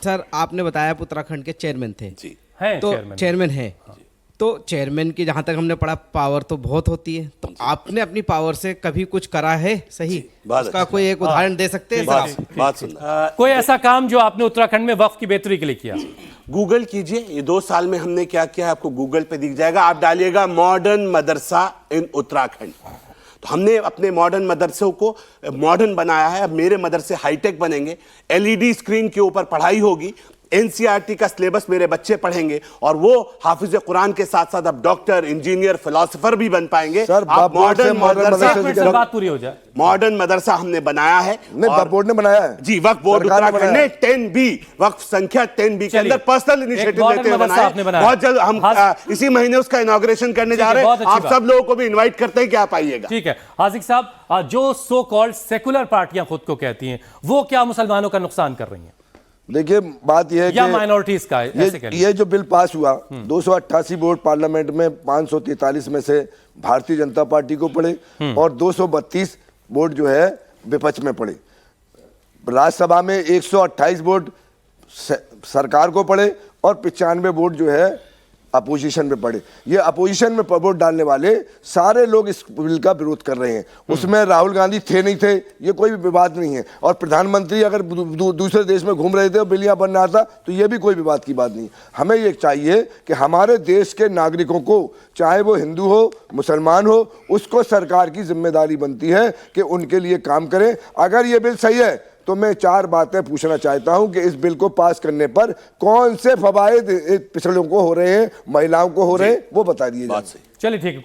Sir आपने बताया आप उत्तराखंड के चेयरमैन थे जी हैं तो चेयरमैन। चेयरमैन है तो चेयरमैन की जहाँ तक हमने पढ़ा पावर तो बहुत होती है, तो आपने अपनी पावर से कभी कुछ करा है सही? बहुत उसका अच्छा। कोई एक उदाहरण दे सकते हैं सर आप? बात सुनना। कोई ऐसा काम जो आपने उत्तराखंड में वक्फ की बेहतरी के लिए किया? गूगल कीजिए, ये 2 साल में हमने क्या किया है आपको गूगल पे दिख जाएगा। आप डालिएगा मॉडर्न मदरसा इन उत्तराखंड, तो हमने अपने मॉडर्न मदरसों को मॉडर्न बनाया है। अब मेरे मदरसे हाईटेक बनेंगे, एलईडी स्क्रीन के ऊपर पढ़ाई होगी, एनसीईआरटी का सिलेबस मेरे बच्चे पढ़ेंगे और वो हाफिज कुरान के साथ साथ अब डॉक्टर, इंजीनियर, फिलोसोफर भी बन पाएंगे। सर, आप मॉडर्न मदरसा, एक मिनट सर, बात पूरी हो जाए। मॉडर्न मदरसा हमने बनाया है। नहीं, और- वक्फ बोर्ड ने बनाया है। जी, वक्फ बोर्ड सरकार ने उत्तराखंड बनाया ने 10B वक्फ संख्या 10B के चलिए, अंदर पर्सनल एक इनिशिएटिव मॉडर्न लेते हुए मदरसा आपने बनाया है। बनाया। बहुत जल्द हम इसी महीने उसका इनॉग्रेशन करने जा रहे हैं। बहुत अच्छी आप बात। सब लोगों को भी इनवाइट करते हैं कि आप आइएगा। ठीक है हाजिक साहब, जो सो कॉल्ड सेकुलर पार्टियां खुद को कहती हैं, वो क्या मुसलमानों का नुकसान कर रही हैं देखिए, बात यह है या कि माइनॉरिटीज का? ऐसे कह लीजिए। ये जो बिल पास हुआ 288 वोट पार्लियामेंट में 543 में से भारतीय जनता पार्टी को पड़े और 232 वोट जो है विपक्ष में पड़े। राज्यसभा में 128 वोट सरकार को पड़े और 95 वोट जो है अपोजिशन में पड़े। ये अपोजिशन में वोट डालने वाले सारे लोग इस बिल का विरोध कर रहे हैं। उसमें राहुल गांधी थे नहीं थे, ये कोई भी विवाद नहीं है। और प्रधानमंत्री अगर दूसरे देश में घूम रहे थे और बिल यहाँ बन रहा था तो ये भी कोई विवाद की बात नहीं। हमें ये चाहिए कि हमारे देश के नागरिकों को, चाहे वो हिंदू हो, मुसलमान हो, उसको सरकार की जिम्मेदारी बनती है कि उनके लिए काम करें। अगर ये बिल सही है तो मैं 4 बातें पूछना चाहता हूं कि इस बिल को पास करने पर कौन से फवायद पिछड़ों को हो रहे हैं, महिलाओं को हो रहे हैं, वो बता दिए जाए। बात सही। चलिए ठीक है।